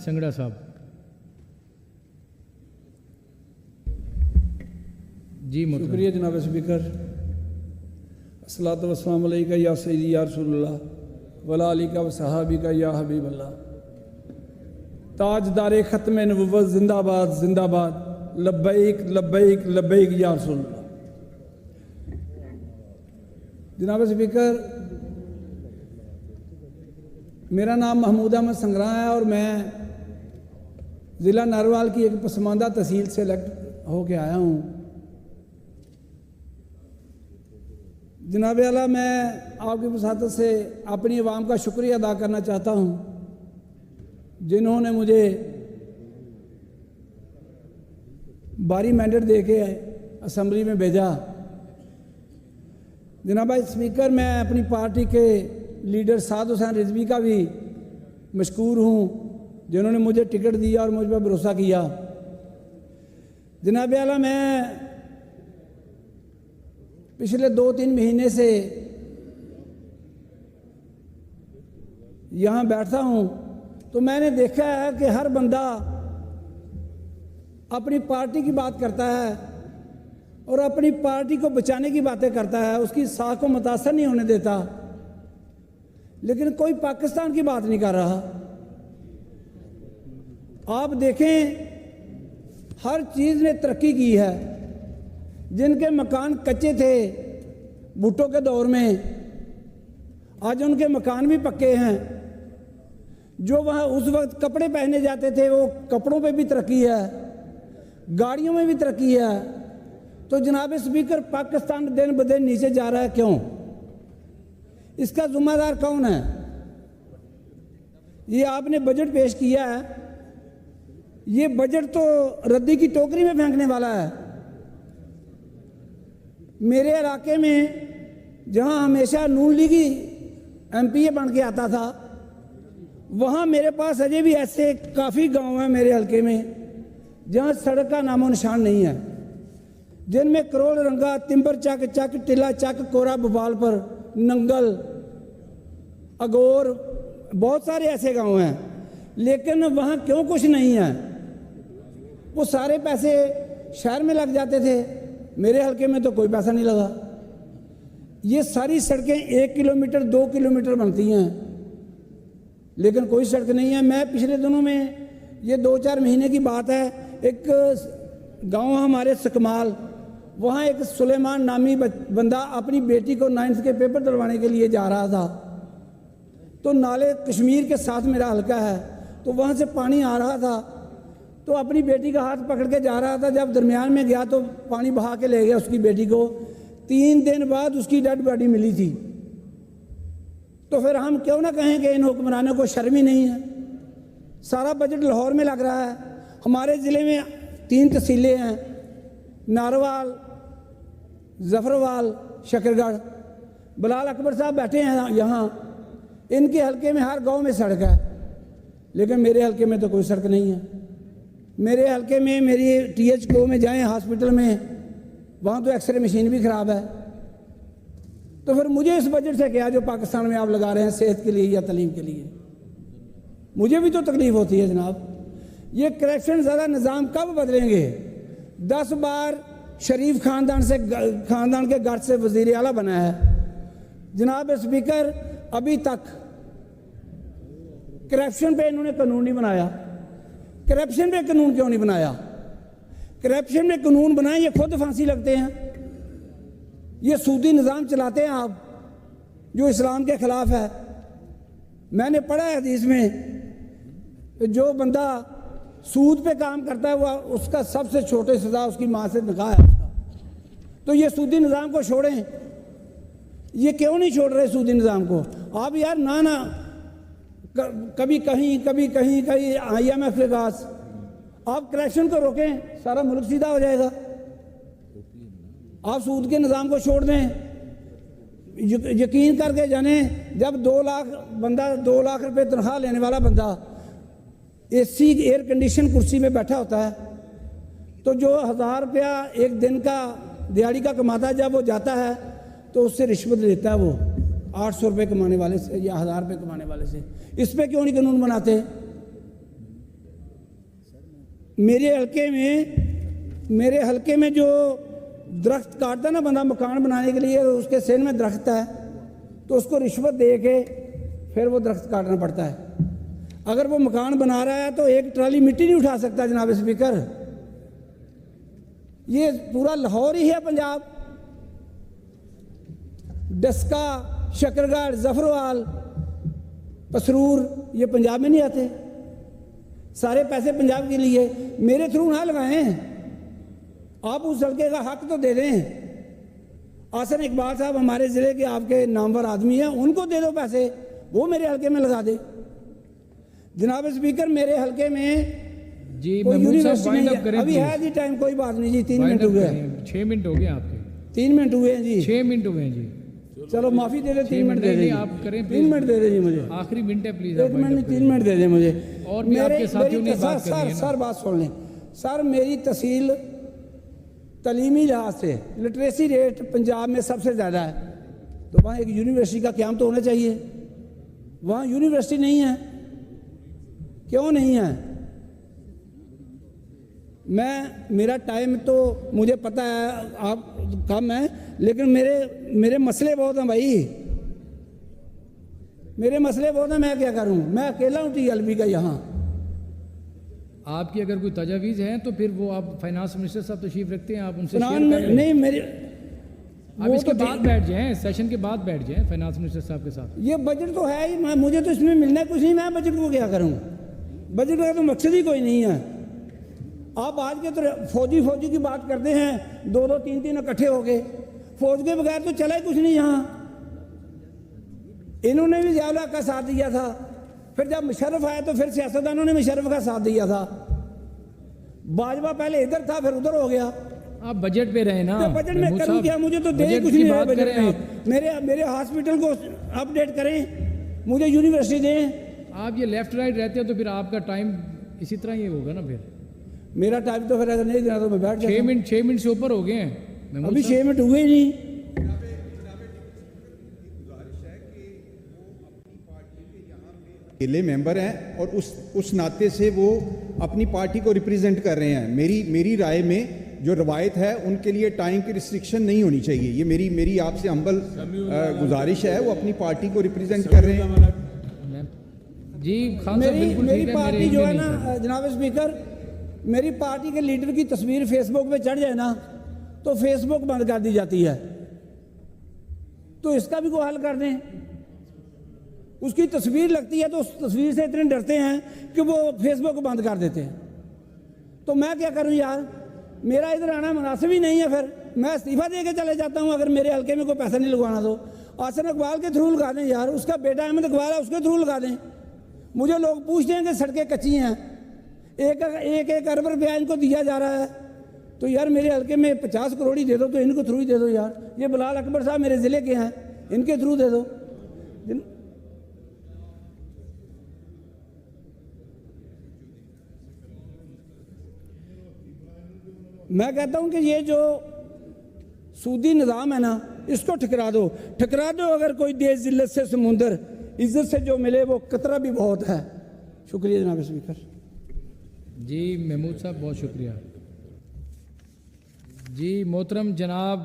संगड़ा साहब जी। शुक्रिया जनाब स्पीकर। अस्सलातु वस्सलामु अलैका या सय्यदी या रसूलुल्लाह वला अलीका व सहाबिका या हबीबल्लाह। ताजदारे ख़त्म नबुव्वत जिंदाबाद जिंदाबाद। लब्बैक लब्बैक लब्बैक या रसूलुल्लाह। जनाब स्पीकर, मेरा नाम महमूद अहमद संगरा है और मैं ज़िला नारवाल की एक पसमानदा तहसील से इलेक्ट होके आया हूँ। जनाब आला, मैं आपकी वसातत से अपनी आवाम का शुक्रिया अदा करना चाहता हूँ जिन्होंने मुझे भारी मैंडेट दे के असम्बली में भेजा। जनाब स्पीकर, मैं अपनी पार्टी के लीडर साद हुसैन रिजवी का भी मशकूर हूँ जिन्होंने मुझे टिकट दिया और मुझ पर भरोसा किया। जनाब आला, मैं पिछले 2-3 महीने से यहाँ बैठा हूँ तो मैंने देखा है कि हर बंदा अपनी पार्टी की बात करता है और अपनी पार्टी को बचाने की बातें करता है, उसकी साख को मुतासर नहीं होने देता, लेकिन कोई पाकिस्तान की बात नहीं कर रहा। आप देखें, हर चीज़ ने तरक्की की है। जिनके मकान कच्चे थे भुट्टो के दौर में, आज उनके मकान भी पक्के हैं। जो वहाँ उस वक्त कपड़े पहने जाते थे वो कपड़ों पे भी तरक्की है, गाड़ियों में भी तरक्की है। तो जनाब स्पीकर, पाकिस्तान दिन ब दिन नीचे जा रहा है, क्यों? इसका जिम्मेदार कौन है? ये आपने बजट पेश किया है, ये बजट तो रद्दी की टोकरी में फेंकने वाला है। मेरे इलाके में जहां हमेशा नून लीगी एमपीए बन के आता था, वहां मेरे पास अजय भी ऐसे काफ़ी गांव हैं मेरे हलके में जहां सड़क का नामो निशान नहीं है, जिनमें करोल रंगा, तिम्बर चक, चक टिला चक, कोरा भोपालपुर, नंगल, अगोर, बहुत सारे ऐसे गांव हैं। लेकिन वहाँ क्यों कुछ नहीं है? वो सारे पैसे शहर में लग जाते थे, मेरे हलके में तो कोई पैसा नहीं लगा। ये सारी सड़कें 1 किलोमीटर 2 किलोमीटर बनती हैं, लेकिन कोई सड़क नहीं है। मैं पिछले दिनों में, ये 2-4 महीने की बात है, एक गांव हमारे सकमाल, वहाँ एक सुलेमान नामी बंदा अपनी बेटी को 9th के पेपर दिलवाने के लिए जा रहा था। तो नाले कश्मीर के साथ मेरा हलका है, तो वहाँ से पानी आ रहा था, तो अपनी बेटी का हाथ पकड़ के जा रहा था। जब दरमियान में गया तो पानी बहा के ले गया उसकी बेटी को। 3 दिन बाद उसकी डेड बॉडी मिली थी। तो फिर हम क्यों ना कहें कि इन हुक्मरानों को शर्म ही नहीं है। सारा बजट लाहौर में लग रहा है। हमारे ज़िले में 3 तहसीलें हैं, नारवाल, जफरवाल, शकरगढ़। बिलाल अकबर साहब बैठे हैं यहाँ, इनके हलके में हर गांव में सड़क है, लेकिन मेरे हलके में तो कोई सड़क नहीं है। मेरे हलके में मेरी THO में जाएं हॉस्पिटल में, वहाँ तो एक्सरे मशीन भी ख़राब है। तो फिर मुझे इस बजट से क्या जो पाकिस्तान में आप लगा रहे हैं सेहत के लिए या तालीम के लिए, मुझे भी तो तकलीफ़ होती है जनाब। ये करप्शन ज़्यादा निज़ाम कब बदलेंगे? 10 बार शरीफ ख़ानदान के घर से वज़ीर आला बना है। जनाब स्पीकर, अभी तक करप्शन पे इन्होंने कानून नहीं बनाया। करप्शन पे कानून क्यों नहीं बनाया? करप्शन में कानून बनाए, ये खुद फांसी लगते हैं। ये सूदी निज़ाम चलाते हैं आप, जो इस्लाम के ख़िलाफ़ है। मैंने पढ़ा है हदीस में, जो बंदा सूद पे काम करता है वह उसका सबसे छोटी सज़ा उसकी माँ से निकाह है उसका। तो ये सूदी निज़ाम को छोड़ें। ये क्यों नहीं छोड़ रहे सूदी निज़ाम को? आप यार ना कभी कहीं कहीं IMF के पास आप करप्शन को रोकें, सारा मुल्क सीधा हो जाएगा। आप सूद के निज़ाम को छोड़ दें। यकीन करके जाने, जब 2 लाख रुपए तनख्वाह लेने वाला बंदा AC एयर कंडीशन कुर्सी में बैठा होता है, तो जो 1000 रुपया एक दिन का दिहाड़ी का कमाता है, जब वो जाता है तो उससे रिश्वत लेता है वो 800 रुपये कमाने वाले से या 1000 रुपये कमाने वाले से। इस पर क्यों नहीं कानून बनाते? मेरे हलके में जो दरख्त काटता है ना बंदा मकान बनाने के लिए, उसके सिर में दरख्त है तो उसको रिश्वत दे के फिर वो दरख्त काटना पड़ता है। अगर वो मकान बना रहा है तो एक ट्राली मिट्टी नहीं उठा सकता जनाब स्पीकर। ये पूरा लाहौर ही है पंजाब। डस्का, शकरगढ़, जफरवाल, पसरूर ये पंजाब में नहीं आते। सारे पैसे पंजाब के लिए मेरे थ्रू ना लगाएं। आप उस हल्के का हक तो दे दें। आसन इकबाल साहब हमारे ज़िले के आपके नामवर आदमी हैं, उनको दे दो पैसे, वो मेरे हल्के में लगा दे। जनाब स्पीकर, मेरे हल्के में जी कोई यूनिवर्सिटी नहीं है। अभी प्लीज। है जी टाइम, कोई बात नहीं जी, 3 मिनट हुए हैं। 6 मिनट हो गए आपके। 3 मिनट हुए हैं जी। 6 मिनट हुए हैं जी। चलो माफी दे दे, 3 मिनट दे नहीं, दे नहीं, आप करें 3 मिनट दे दे जी मुझे। आखिरी मिनट है प्लीज। 1 मिनट नहीं, 3 मिनट दे दे मुझे। और भी आपके साथियों ने बात करनी है ना। सर बात सुन लें सर। मेरी तहसील तलीमी लिहाज से लिटरेसी रेट पंजाब में सबसे ज़्यादा है, तो वहाँ एक यूनिवर्सिटी का क्याम तो होना चाहिए। वहाँ यूनिवर्सिटी नहीं है, क्यों नहीं है? मेरा टाइम तो मुझे पता है आप कम है, लेकिन मेरे मसले बहुत हैं भाई, मेरे मसले बहुत हैं। मैं क्या करूं? मैं अकेला हूं TLB का यहाँ। आपकी अगर कोई तजावीज़ है तो फिर वो आप फाइनेंस मिनिस्टर साहब तशरीफ रखते हैं, आप उनसे शेयर फलान कर लें। नहीं मेरे आप इसके बाद बैठ जाएं, सेशन के बाद बैठ जाएं फाइनेंस मिनिस्टर साहब के साथ। ये बजट तो है ही, मुझे तो इसमें मिलना कुछ नहीं। मैं बजट को क्या करूं? बजट का तो मकसद ही कोई नहीं है। आप आज के तो फौजी की बात करते हैं, 2-2, 3-3 इकट्ठे हो गए। फौज के बगैर तो चला ही कुछ नहीं यहाँ। इन्होंने भी ज़िया का साथ दिया था, फिर जब मुशर्रफ आया तो फिर सियासतदानों ने मुशर्रफ का साथ दिया था। बाजवा पहले इधर था, फिर उधर हो गया। आप बजट पे रहे ना। तो बजट में करूँ क्या? मुझे तो दे कुछ नहीं है बजट में। मेरे हॉस्पिटल को अपडेट करें, मुझे यूनिवर्सिटी दें। आप ये लेफ्ट राइट रहते हो तो फिर आपका टाइम इसी तरह ही होगा ना। फिर मेरा टाइम तो फिर अगर नहीं देना तो मैं बैठ जाता। 6 मिनट से ऊपर हो गए हैं। अभी 6 मिनट हुए ही नहीं। अकेले मेंबर हैं और उस नाते से वो अपनी पार्टी को रिप्रेजेंट कर रहे हैं। मेरी राय में जो रवायत है उनके लिए टाइम की रिस्ट्रिक्शन नहीं होनी चाहिए। ये मेरी आपसे हम्बल गुजारिश है। वो अपनी पार्टी को रिप्रेजेंट कर रहे हैं जी। खान साहब बिल्कुल मेरी ठीक है, पार्टी मेरे जो है नहीं ना जनाब स्पीकर, मेरी पार्टी के लीडर की तस्वीर फेसबुक पे चढ़ जाए ना तो फेसबुक बंद कर दी जाती है। तो इसका भी कोई हल कर दें। उसकी तस्वीर लगती है तो उस तस्वीर से इतने डरते हैं कि वो फेसबुक को बंद कर देते हैं। तो मैं क्या करूं यार? मेरा इधर आना मुनासिब ही नहीं है। फिर मैं इस्तीफा दे के चले जाता हूं अगर मेरे हल्के में कोई पैसा नहीं लगवाना तो। आसन इकबाल के थ्रू लगा दें यार, उसका बेटा अहमद इकबाल है, उसके थ्रू लगा दें। मुझे लोग पूछते हैं कि सड़कें कच्ची हैं, एक अरब रुपया इनको दिया जा रहा है, तो यार मेरे हल्के में 50 करोड़ ही दे दो, तो इनको थ्रू ही दे दो यार। ये बिलाल अकबर साहब मेरे ज़िले के हैं, इनके थ्रू दे दो। मैं कहता हूं कि ये जो सूदी निज़ाम है ना, इसको ठकरा दो। अगर कोई देश जिल्लत से समुंदर, इज्जत से जो मिले वो कतरा भी बहुत है। शुक्रिया जनाब स्पीकर। जी महमूद साहब बहुत शुक्रिया जी। मोहतरम जनाब